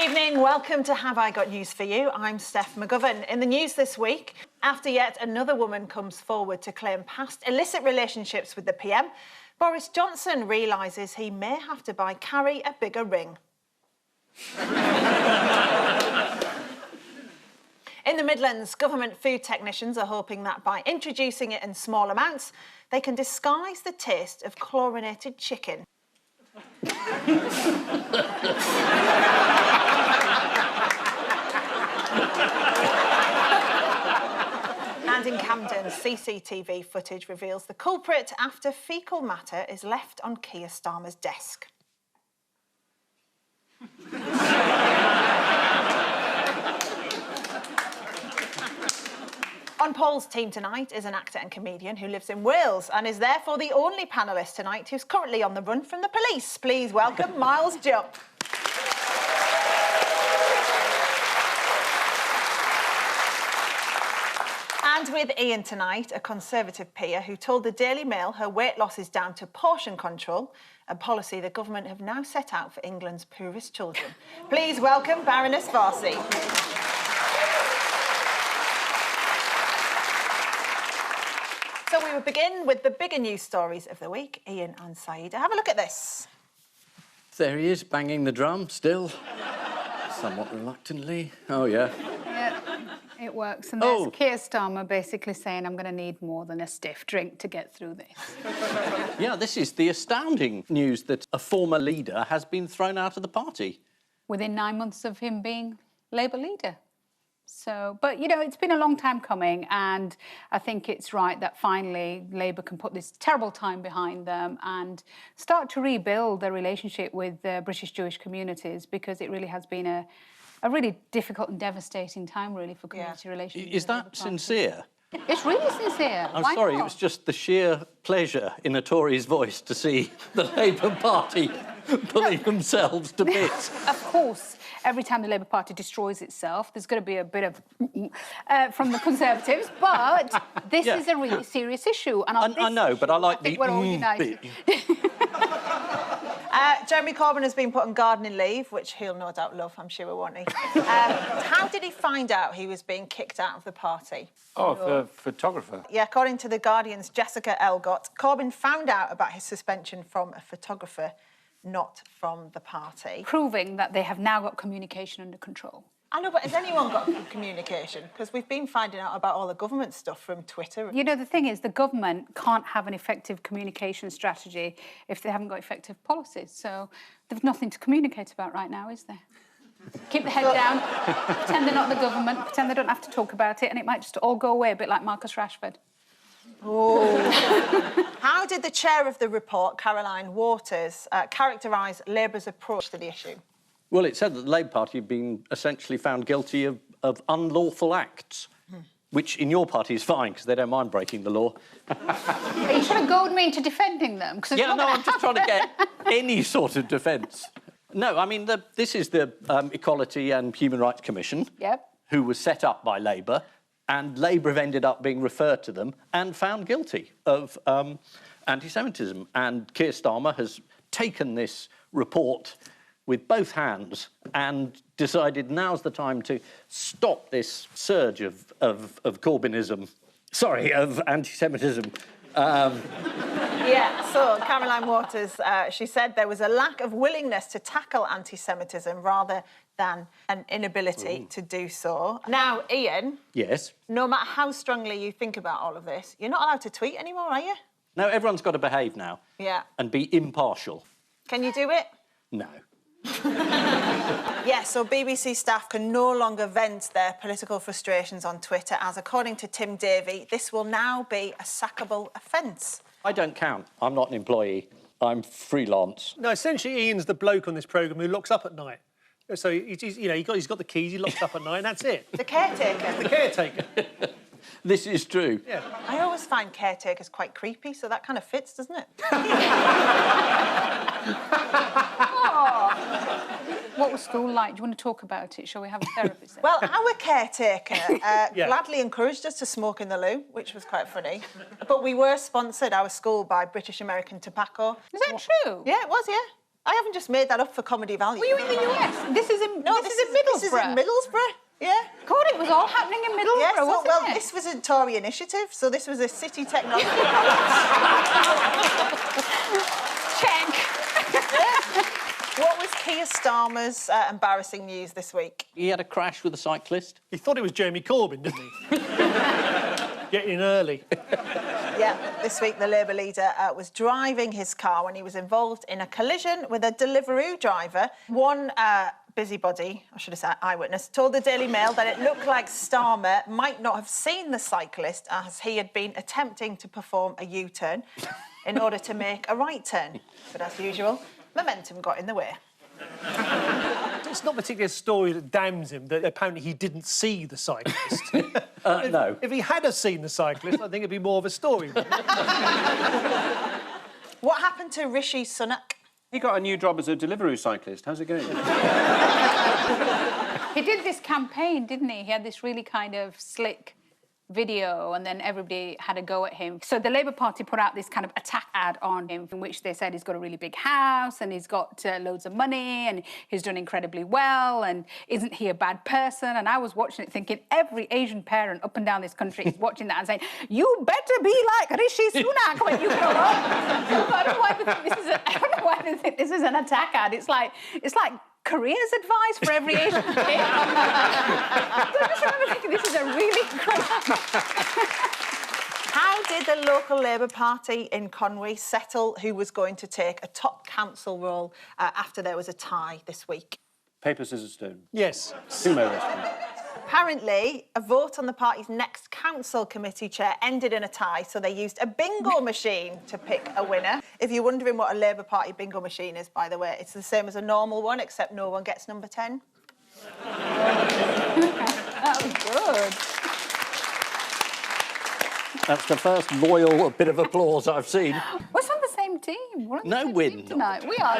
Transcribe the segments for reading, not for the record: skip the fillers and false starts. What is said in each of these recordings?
evening, welcome to Have I Got News For You? I'm Steph McGovern. In the news this week, after yet another woman comes forward to claim past illicit relationships with the PM, Boris Johnson realises he may have to buy Carrie a bigger ring. In the Midlands, government food technicians are hoping that by introducing it in small amounts, they can disguise the taste of chlorinated chicken. And in Camden, CCTV footage reveals the culprit after faecal matter is left on Keir Starmer's desk. On Paul's team tonight is an actor and comedian who lives in Wales and is therefore the only panellist tonight who's currently on the run from the police. Please welcome Miles Jupp. And with Ian tonight, a Conservative peer who told the Daily Mail her weight loss is down to portion control, a policy the government have now set out for England's poorest children. Please welcome Baroness Warsi. So we will begin with the bigger news stories of the week. Ian and Saida, have a look at this. There he is, banging the drum, still. Somewhat reluctantly. Oh, yeah. Yeah, it works. And there's Keir Starmer basically saying, I'm going to need more than a stiff drink to get through this. Yeah, this is the astounding news that a former leader has been thrown out of the party. Within 9 months of him being Labour leader. So, but, you know, it's been a long time coming, and I think it's right that finally Labour can put this terrible time behind them and start to rebuild their relationship with the British Jewish communities, because it really has been a really difficult and devastating time, really, for community relations. Is that sincere? It's really sincere. I'm sorry, it was just the sheer pleasure in a Tory's voice to see the Labour Party pulling themselves to bits. Of course, every time the Labour Party destroys itself, there's going to be a bit of from the Conservatives, but this is a really serious issue. And I know, but I like the we're all united. Jeremy Corbyn has been put on gardening leave, which he'll no doubt love, I'm sure, won't he? How did he find out he was being kicked out of the party? Oh, the photographer. Yeah, according to The Guardian's Jessica Elgott, Corbyn found out about his suspension from a photographer, not from the party. Proving that they have now got communication under control. I know, but has anyone got communication? Because we've been finding out about all the government stuff from Twitter. You know, the thing is, the government can't have an effective communication strategy if they haven't got effective policies. So there's nothing to communicate about right now, is there? Keep the head down, pretend they're not the government, pretend they don't have to talk about it, and it might just all go away, a bit like Marcus Rashford. Oh. How did the chair of the report, Caroline Waters, characterise Labour's approach to the issue? Well, it said that the Labour Party had been essentially found guilty of unlawful acts, which in your party is fine, because they don't mind breaking the law. Are you trying to goad me into defending them? Yeah, no, I'm just trying to get any sort of defence. No, I mean, this is the Equality and Human Rights Commission, who was set up by Labour, and Labour have ended up being referred to them and found guilty of anti-Semitism. And Keir Starmer has taken this report with both hands and decided now's the time to stop this surge of Corbynism. Sorry, of anti-Semitism. Yeah, so Caroline Waters, she said there was a lack of willingness to tackle anti-Semitism rather than an inability to do so. Now, Ian. Yes? No matter how strongly you think about all of this, you're not allowed to tweet anymore, are you? No, everyone's got to behave now. Yeah. And be impartial. Can you do it? No. Yeah, so BBC staff can no longer vent their political frustrations on Twitter, as according to Tim Davey, this will now be a sackable offence. I don't count. I'm not an employee. I'm freelance. No, essentially, Ian's the bloke on this programme who locks up at night. So, he's got the keys, he locks up at night, and that's it. The caretaker. The caretaker. This is true. Yeah. I always find caretakers quite creepy, so that kind of fits, doesn't it? What was school like? Do you want to talk about it? Shall we have a therapist then? Well, our caretaker gladly encouraged us to smoke in the loo, which was quite funny. But we were sponsored, our school, by British American Tobacco. Is that true? Yeah, it was, yeah. I haven't just made that up for comedy value. Were you in the US? This is in No, this is in Middlesbrough. This is in Middlesbrough. Yeah. God, it was all happening in Middlesbrough, Yes, wasn't well, it? this was a Tory initiative, so this was a city technology college. Check. What was Keir Starmer's embarrassing news this week? He had a crash with a cyclist. He thought it was Jeremy Corbyn, didn't he? Getting in early. Yeah, this week the Labour leader was driving his car when he was involved in a collision with a Deliveroo driver. One busybody, I should have said eyewitness, told the Daily Mail that it looked like Starmer might not have seen the cyclist as he had been attempting to perform a U-turn in order to make a right turn. But as usual, momentum got in the way. It's not particularly a story that damns him that apparently he didn't see the cyclist. No. If he had seen the cyclist, I think it'd be more of a story. What happened to Rishi Sunak? He got a new job as a Deliveroo cyclist. How's it going? He did this campaign, didn't he? He had this really kind of slick video and then everybody had a go at him. So the Labour Party put out this kind of attack ad on him in which they said he's got a really big house and he's got loads of money and he's done incredibly well and isn't he a bad person? And I was watching it thinking every Asian parent up and down this country is watching that and saying, you better be like Rishi Sunak when you grow up. So I don't know why they think this is an attack ad. It's like careers advice for every Asian kid. I just remember thinking this is a really great... How did the local Labour Party in Conwy settle who was going to take a top council role after there was a tie this week? Paper, scissors, stone. Yes. Sumo wrestling. Apparently, a vote on the party's next council committee chair ended in a tie, so they used a bingo machine to pick a winner. If you're wondering what a Labour Party bingo machine is, by the way, it's the same as a normal one, except no one gets number 10. That was good. That's the first loyal bit of applause I've seen. We're on the same team. We're on the No, same we're team not. tonight. We are.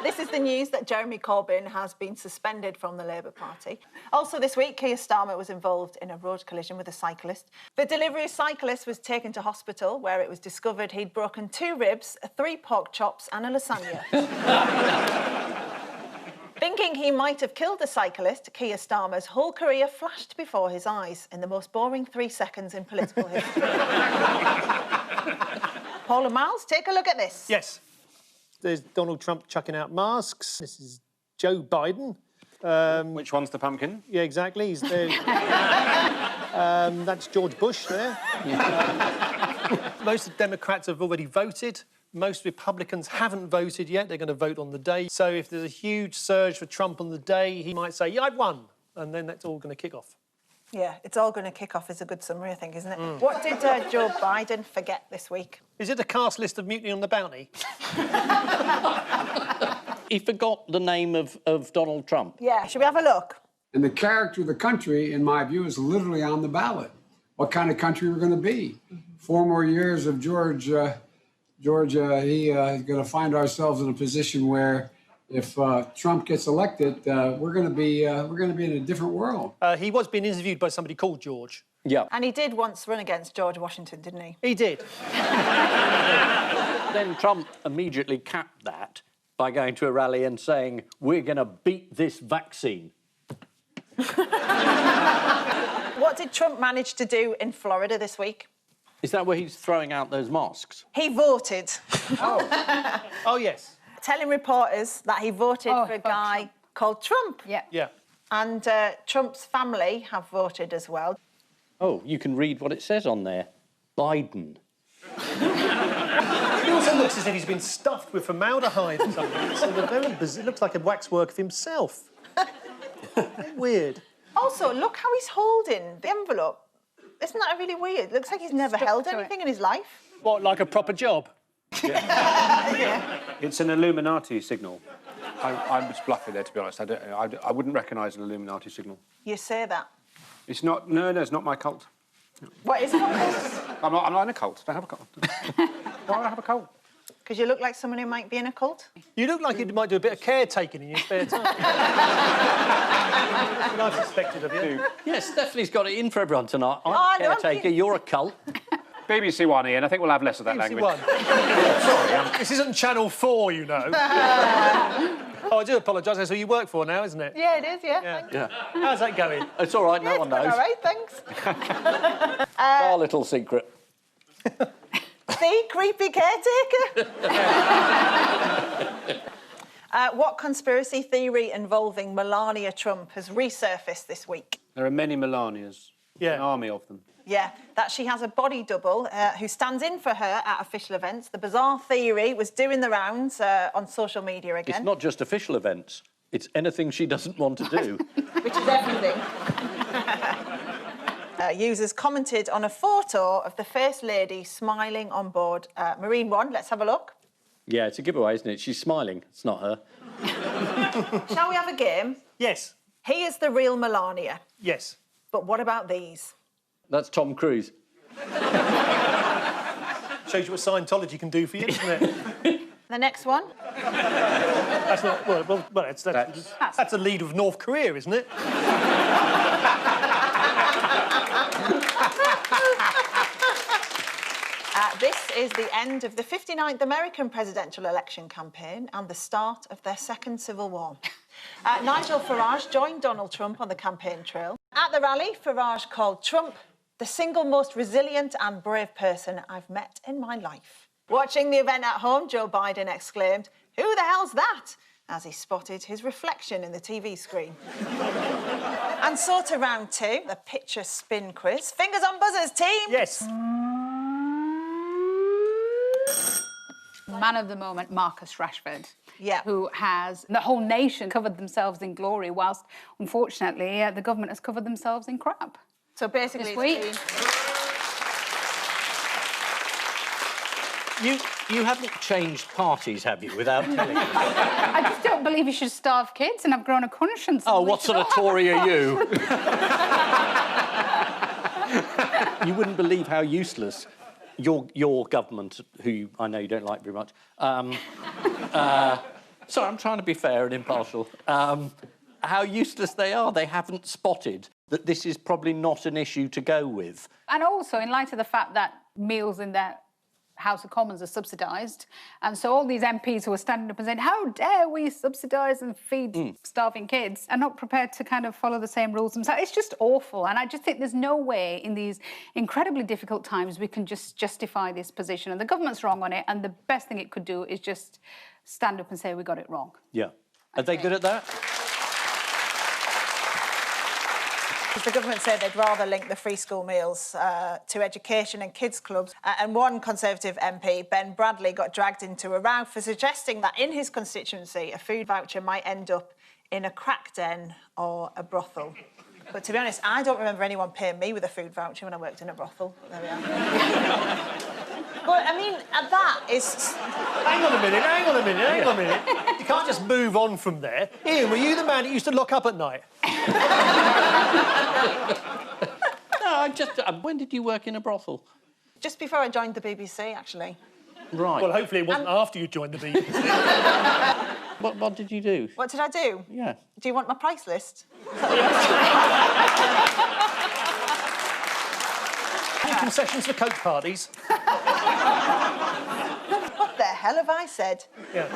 This is the news that Jeremy Corbyn has been suspended from the Labour Party. Also this week, Keir Starmer was involved in a road collision with a cyclist. The Deliveroo cyclist was taken to hospital where it was discovered he'd broken 2 ribs, 3 pork chops and a lasagna. Thinking he might have killed the cyclist, Keir Starmer's whole career flashed before his eyes in the most boring 3 seconds in political history. Paul and Miles, take a look at this. Yes. There's Donald Trump chucking out masks. This is Joe Biden. Which one's the pumpkin? Yeah, exactly. He's there. That's George Bush there. Most of the Democrats have already voted. Most Republicans haven't voted yet. They're going to vote on the day. So if there's a huge surge for Trump on the day, he might say, yeah, I've won. And then that's all going to kick off. Yeah, it's all going to kick off is a good summary, I think, isn't it? What did Joe Biden forget this week? Is it the cast list of Mutiny on the Bounty? He forgot the name of Donald Trump. Yeah, should we have a look? And the character of the country, in my view, is literally on the ballot. What kind of country we're going to be? 4 more years of George, is going to find ourselves in a position where if Trump gets elected, we're going to be in a different world. He was being interviewed by somebody called George. Yeah. And he did once run against George Washington, didn't he? He did. Then Trump immediately capped that by going to a rally and saying, we're going to beat this vaccine. What did Trump manage to do in Florida this week? Is that where he's throwing out those masks? He voted. Oh, yes. Telling reporters that he voted for a guy Trump. called Trump. Yeah. Yeah. And Trump's family have voted as well. Oh, you can read what it says on there. Biden. He also looks as if he's been stuffed with formaldehyde or something. It's sort of very bizarre. It looks like a waxwork of himself. Weird. Also, look how he's holding the envelope. Isn't that really weird? Looks like he's never held to it. anything in his life. What, like a proper job? It's an Illuminati signal. I was bluffing there, to be honest. I wouldn't recognise an Illuminati signal. You say that. It's not... No, it's not my cult. What is it? I'm not in a cult. I don't have a cult. Why would I have a cult? Because you look like someone who might be in a cult. You look like you might do a bit of caretaking in your spare time. That's what I suspected of you. Yes, Stephanie's got it in for everyone tonight. I'm Oh, a no, I'm caretaker, kidding. you're a cult. BBC One, Ian. I think we'll have less of that BBC language. One. Sorry, this isn't Channel 4, you know. Oh, I do apologise. That's who you work for now, isn't it? Yeah, it is, yeah. Yeah. How's that going? It's all right, no one knows. All right, thanks. Our little secret. The creepy caretaker. What conspiracy theory involving Melania Trump has resurfaced this week? There are many Melanias. Yeah. An army of them. Yeah, that she has a body double who stands in for her at official events. The bizarre theory was doing the rounds on social media again. It's not just official events. It's anything she doesn't want to do. Which is everything. Users commented on a photo of the First Lady smiling on board Marine One. Let's have a look. Yeah, it's a giveaway, isn't it? She's smiling. It's not her. Shall we have a game? Yes. He is the real Melania. Yes. But what about these? That's Tom Cruise. Shows you what Scientology can do for you, doesn't it? The next one? That's not... Well, that's a lead of North Korea, isn't it? This is the end of the 59th American presidential election campaign and the start of their second civil war. Nigel Farage joined Donald Trump on the campaign trail. At the rally, Farage called Trump the single most resilient and brave person I've met in my life. Watching the event at home, Joe Biden exclaimed, "Who the hell's that?" as he spotted his reflection in the TV screen. And so to round two, the picture spin quiz. Fingers on buzzers, team! Yes. Man of the moment, Marcus Rashford. Yeah. Who has the whole nation covered themselves in glory, whilst, unfortunately, the government has covered themselves in crap. So basically, This week. You haven't changed parties, have you, without telling us? I just don't believe you should starve kids, and I've grown a conscience. Oh, what sort of Tory are you? You wouldn't believe how useless your government, who I know you don't like very much... sorry, I'm trying to be fair and impartial. How useless they are. They haven't spotted that this is probably not an issue to go with. And also, in light of the fact that meals in their House of Commons are subsidised, and so all these MPs who are standing up and saying, how dare we subsidise and feed starving kids, are not prepared to kind of follow the same rules themselves. It's just awful, and I just think there's no way in these incredibly difficult times we can just justify this position, and the government's wrong on it, and the best thing it could do is just stand up and say we got it wrong. Yeah. Are they good at that? The government said they'd rather link the free school meals to education and kids' clubs. And one Conservative MP, Ben Bradley, got dragged into a row for suggesting that in his constituency, a food voucher might end up in a crack den or a brothel. But to be honest, I don't remember anyone paying me with a food voucher when I worked in a brothel. There we are. But, I mean, that is... Hang on a minute. You can't just move on from there. Ian, were you the man that used to lock up at night? No, I just... when did you work in a brothel? Just before I joined the BBC, actually. Right. Well, hopefully it wasn't after you joined the BBC. What did you do? What did I do? Yeah. Do you want my price list? Any concessions for coke parties? What the hell have I said? Yeah.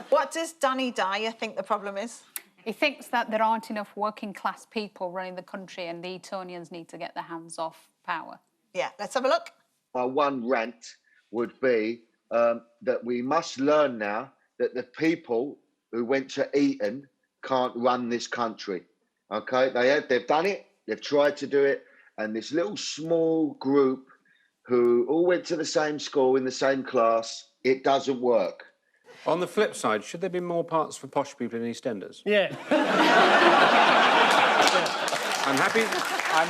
What does Danny Dyer think the problem is? He thinks that there aren't enough working-class people running the country and the Etonians need to get their hands off power. Yeah, let's have a look. My one rant would be that we must learn now that the people who went to Eton can't run this country, OK? They've done it, they've tried to do it, and this little small group who all went to the same school in the same class, it doesn't work. On the flip side, should there be more parts for posh people in EastEnders? Yeah. I'm happy. I'm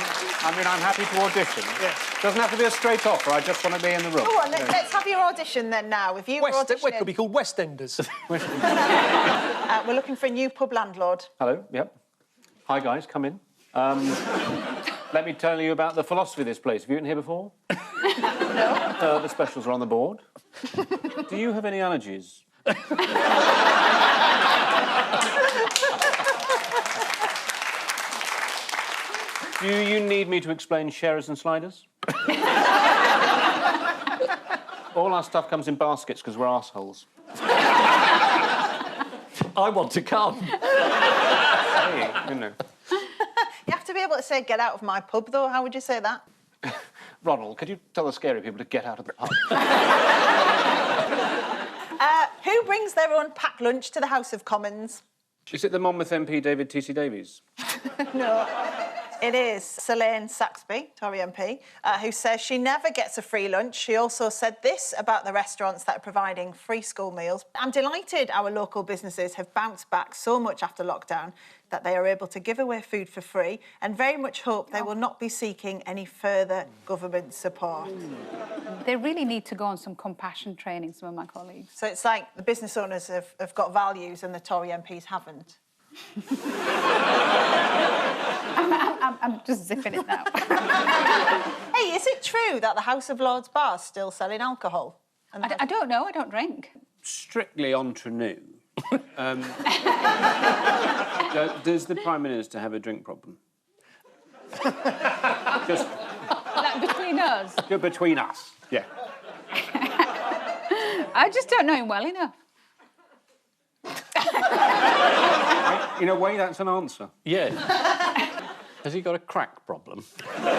happy to audition. Yeah. Doesn't have to be a straight offer. I just want to be in the room. Go on, let's have your audition then now. If you were It auditioning... could be called Westenders. we're looking for a new pub landlord. Hello. Yep. Hi guys, come in. Let me tell you about the philosophy of this place. Have you been here before? No. The specials are on the board. Do you have any allergies? Do you need me to explain sharers and sliders? All our stuff comes in baskets because we're arseholes. I want to come. Hey, you know. You have to be able to say, get out of my pub, though. How would you say that? Ronald, could you tell the scary people to get out of the pub? Who brings their own packed lunch to the House of Commons? Is it the Monmouth MP David T.C. Davies? No. It is Selene Saxby, Tory MP, who says she never gets a free lunch. She also said this about the restaurants that are providing free school meals. I'm delighted our local businesses have bounced back so much after lockdown that they are able to give away food for free, and very much hope they will not be seeking any further government support. They really need to go on some compassion training, some of my colleagues. So it's like the business owners have got values and the Tory MPs haven't. I'm just zipping it now. Hey, is it true that the House of Lords bar is still selling alcohol? I don't know, I don't drink. Strictly entre nous. Does the Prime Minister have a drink problem? Just Like between us? between us, yeah. I just don't know him well enough. In a way, that's an answer. Yeah. Has he got a crack problem? Well,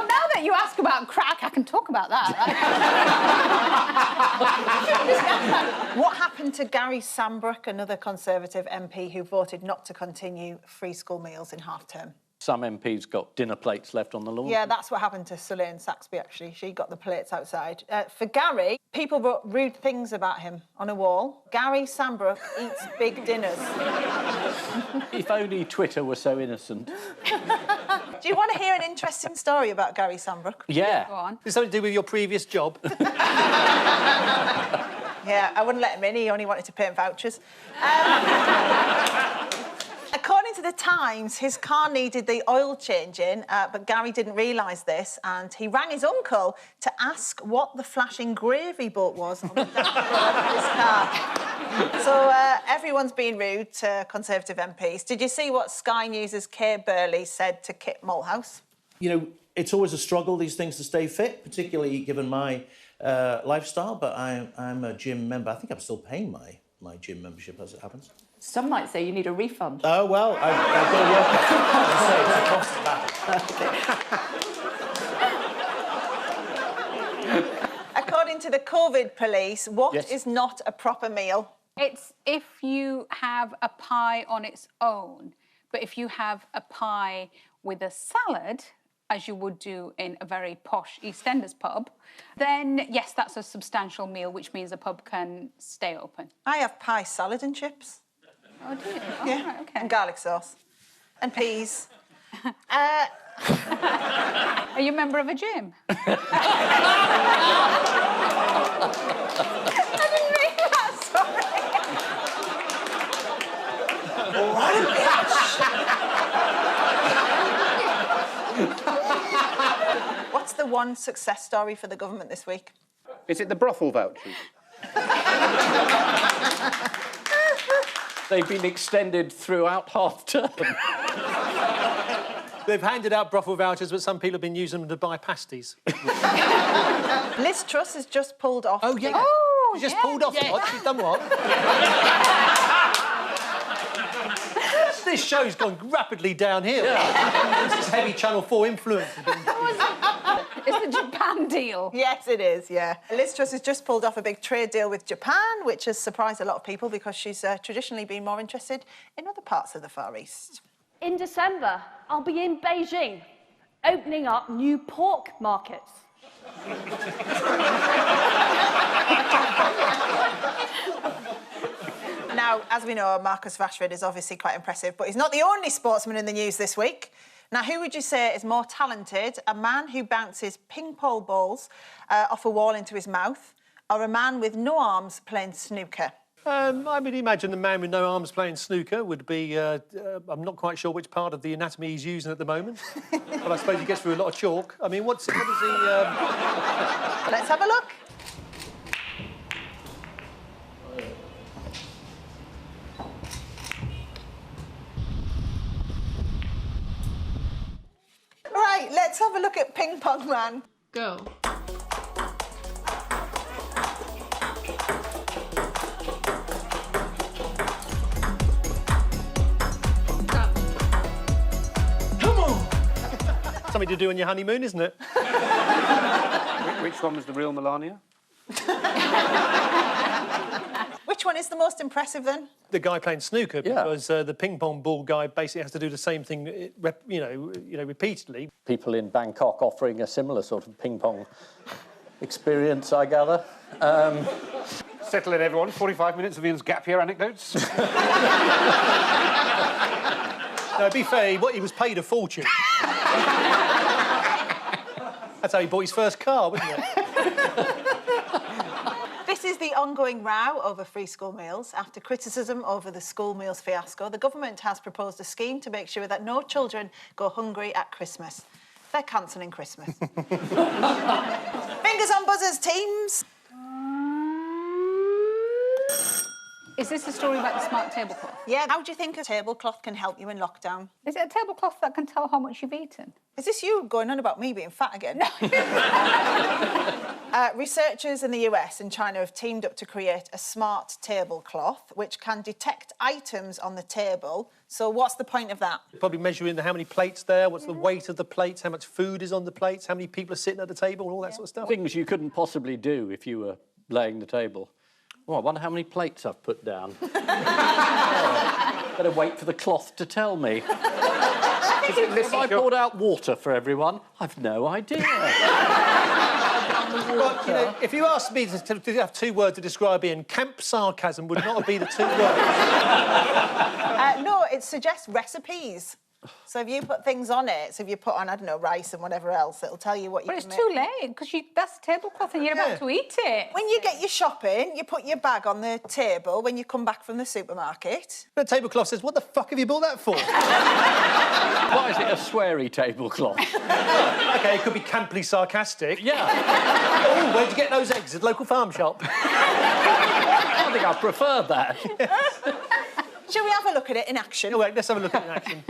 now that you ask about crack, I can talk about that. What happened to Gary Sambrook, another Conservative MP who voted not to continue free school meals in half-term? Some MPs got dinner plates left on the lawn. Yeah, that's what happened to Selene Saxby, actually. She got the plates outside. For Gary, people wrote rude things about him on a wall. Gary Sambrook eats big dinners. If only Twitter were so innocent. Do you want to hear an interesting story about Gary Sambrook? Yeah. Go on. Is it something to do with your previous job? Yeah, I wouldn't let him in. He only wanted to pay him vouchers. According to the Times, his car needed the oil changing, but Gary didn't realise this, and he rang his uncle to ask what the flashing gravy boat was on the dashboard of his car. So everyone's being rude to Conservative MPs. Did you see what Sky News' Kay Burley said to Kit Mulhouse? You know, it's always a struggle, these things, to stay fit, particularly given my lifestyle, but I'm a gym member. I think I'm still paying my gym membership as it happens. Some might say you need a refund. Oh, well, I've got to work it. According to the COVID police, what Yes. is not a proper meal? It's if you have a pie on its own, but if you have a pie with a salad, as you would do in a very posh EastEnders pub, then yes, that's a substantial meal, which means the pub can stay open. I have pie, salad and chips. Oh, do you? Oh, Yeah, right, okay. and garlic sauce. And peas. Are you a member of a gym? I didn't mean that, sorry. What's the one success story for the government this week? Is it the brothel vouchers? They've been extended throughout half-term. They've handed out brothel vouchers, but some people have been using them to buy pasties. Liz Truss has just pulled off. Oh, yeah. Oh, She's just yeah, pulled off yeah. what? She's done what? This show's gone rapidly downhill. Yeah. This is heavy Channel 4 influence. It's the Japan deal. Yes, it is, yeah. Liz Truss has just pulled off a big trade deal with Japan, which has surprised a lot of people because she's traditionally been more interested in other parts of the Far East. In December, I'll be in Beijing, opening up new pork markets. Now, as we know, Marcus Rashford is obviously quite impressive, but he's not the only sportsman in the news this week. Now, who would you say is more talented, a man who bounces ping-pong balls off a wall into his mouth, or a man with no arms playing snooker? I would imagine the man with no arms playing snooker would be... I'm not quite sure which part of the anatomy he's using at the moment, but I suppose he gets through a lot of chalk. I mean, what is he... Let's have a look. Right, let's have a look at Ping Pong Man. Go. Something to do on your honeymoon, isn't it? Which one was the real Melania? Which one is the most impressive, then? The guy playing snooker, because the ping pong ball guy basically has to do the same thing, repeatedly. People in Bangkok offering a similar sort of ping pong experience, I gather. Settle in, everyone. 45 minutes of Ian's gap year anecdotes. No, to be fair, he was paid a fortune. That's how he bought his first car, wasn't it? This is the ongoing row over free school meals. After criticism over the school meals fiasco, the government has proposed a scheme to make sure that no children go hungry at Christmas. They're cancelling Christmas. Fingers on buzzers, teams. Is this a story about the smart tablecloth? Yeah, how do you think a tablecloth can help you in lockdown? Is it a tablecloth that can tell how much you've eaten? Is this you going on about me being fat again? Researchers in the US and China have teamed up to create a smart tablecloth which can detect items on the table. So what's the point of that? Probably measuring how many plates there, what's the weight of the plates, how much food is on the plates, how many people are sitting at the table, and all that sort of stuff. Things you couldn't possibly do if you were laying the table. Oh, I wonder how many plates I've put down. Better wait for the cloth to tell me. Have I poured out water for everyone? I've no idea. Well, you know, if you asked me to have two words to describe Ian, camp sarcasm would not be the two words. No, it suggests recipes. So if you put things on it, so if you put on, I don't know, rice and whatever else, it'll tell you what you can make. But it's too late, because that's a tablecloth and you're about to eat it. When you get your shopping, you put your bag on the table when you come back from the supermarket. But the tablecloth says, what the fuck have you bought that for? Why is it a sweary tablecloth? OK, it could be camply sarcastic. Yeah. Oh, where'd you get those eggs? At the local farm shop? I think I prefer that. Shall we have a look at it in action? Oh, wait, let's have a look at it in action.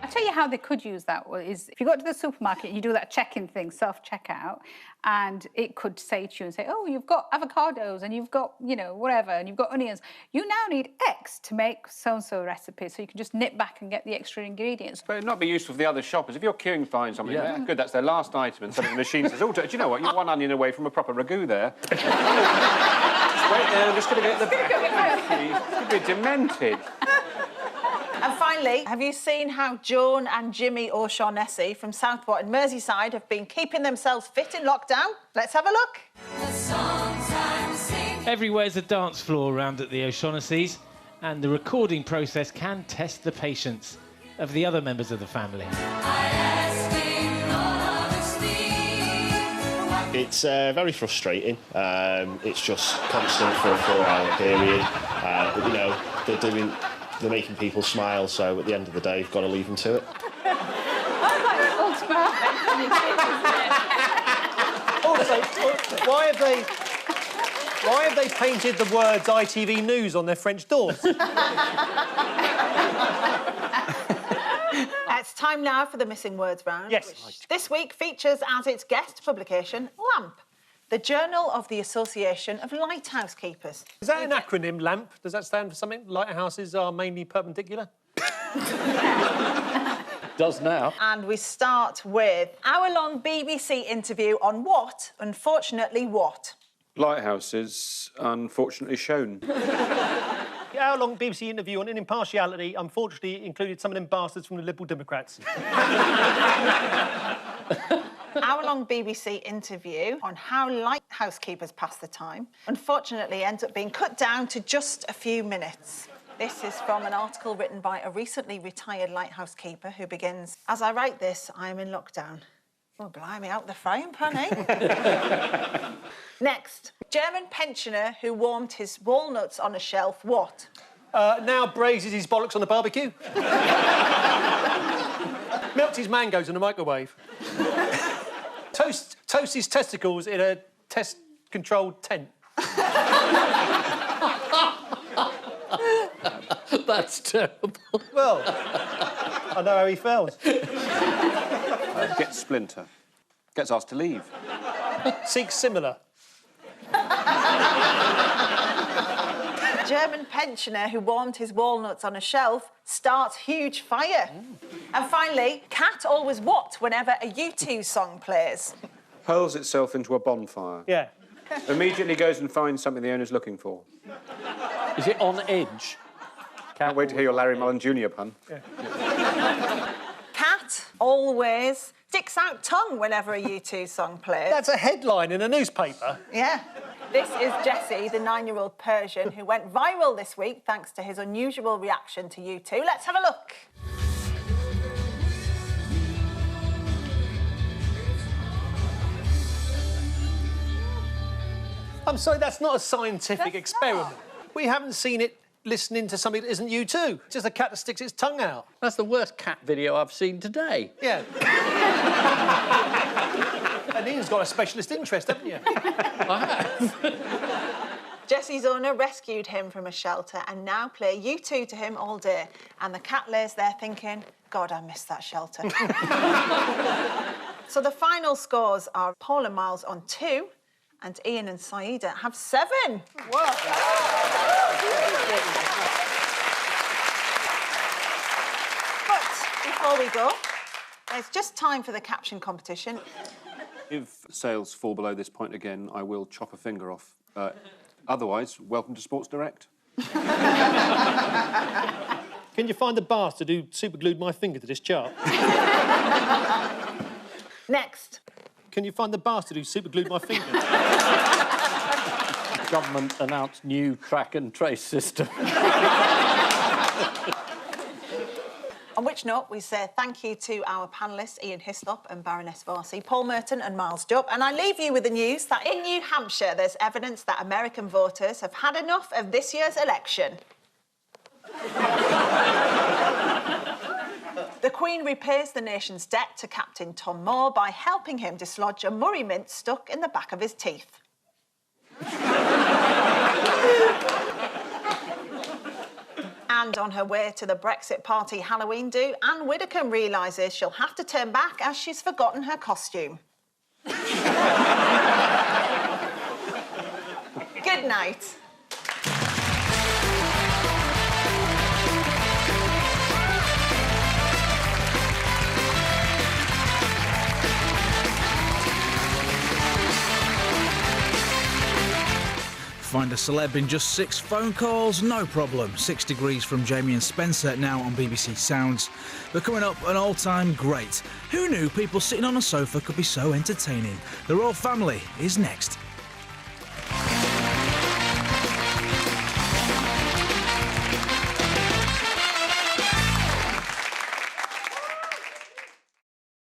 I'll tell you how they could use that is if you go to the supermarket and you do that check-in thing, self-checkout, and it could say to you and say, oh, you've got avocados and you've got, you know, whatever, and you've got onions. You now need X to make so-and-so recipe, so you can just nip back and get the extra ingredients. But it'd not be useful for the other shoppers. If you're queuing to find something, good, that's their last item, and suddenly the machine says, oh, do you know what, you're one onion away from a proper ragu there. Just wait there, I'm just going to get the recipe. It's going to be demented. And finally, have you seen how Joan and Jimmy O'Shaughnessy from Southport and Merseyside have been keeping themselves fit in lockdown? Let's have a look. Everywhere's a dance floor around at the O'Shaughnessy's, and the recording process can test the patience of the other members of the family. It's very frustrating. It's just constant for a 4-hour period. But, you know, they're making people smile, so at the end of the day, you've got to leave them to it. Also, why have they painted the words ITV News on their French doors? It's time now for the Missing Words round. Yes. Which this week features as its guest publication, LAMP, the Journal of the Association of Lighthouse Keepers. Is that an acronym, LAMP? Does that stand for something? Lighthouses are mainly perpendicular? Does now. And we start with hour-long BBC interview on what, unfortunately, what? Lighthouses, unfortunately shown. The hour-long BBC interview on impartiality unfortunately included some of them bastards from the Liberal Democrats. Hour-long BBC interview on how lighthouse keepers pass the time unfortunately ends up being cut down to just a few minutes. This is from an article written by a recently retired lighthouse keeper who begins, as I write this, I am in lockdown. Oh, blimey, out the frying pan, eh? Next, German pensioner who warmed his walnuts on a shelf, what? Now braises his bollocks on the barbecue. Melts his mangoes in the microwave. Toasts his testicles in a test-controlled tent. That's terrible. Well, I know how he feels. Gets Splinter. Gets asked to leave. Seeks similar. German pensioner who warmed his walnuts on a shelf starts huge fire. And finally, cat always what whenever a U2 song plays? Hurls itself into a bonfire. Yeah. Immediately goes and finds something the owner's looking for. Is it on edge? Can't wait to hear your Larry Mullen Jr. pun. Yeah. Cat always sticks out tongue whenever a U2 song plays. That's a headline in a newspaper. Yeah. This is Jesse, the 9-year-old Persian who went viral this week thanks to his unusual reaction to U2. Let's have a look. I'm sorry, that's not a scientific That's experiment. not. We haven't seen it listening to something that isn't U2. Just a cat that sticks its tongue out. That's the worst cat video I've seen today. Yeah. And Ian's got a specialist interest, haven't you? I have. Jesse's owner rescued him from a shelter and now play U2 to him all day. And the cat lays there thinking, God, I miss that shelter. So the final scores are Paul and Miles on 2 and Ian and Saida have 7. Whoa. But before we go, it's just time for the caption competition. If sales fall below this point again, I will chop a finger off. Otherwise, welcome to Sports Direct. Can you find the bastard who superglued my finger to this chart? Next. Can you find the bastard who superglued my finger? Government announced new track and trace system. On which note, we say thank you to our panellists, Ian Hislop and Baroness Warsi, Paul Merton and Miles Jupp. And I leave you with the news that in New Hampshire, there's evidence that American voters have had enough of this year's election. The Queen repays the nation's debt to Captain Tom Moore by helping him dislodge a Murray mint stuck in the back of his teeth. And on her way to the Brexit Party Halloween do, Anne Widdecombe realises she'll have to turn back as she's forgotten her costume. Good night. Find a celeb in just 6 phone calls? No problem. 6 Degrees from Jamie and Spencer now on BBC Sounds. But coming up, an all-time great. Who knew people sitting on a sofa could be so entertaining? The Royal Family is next.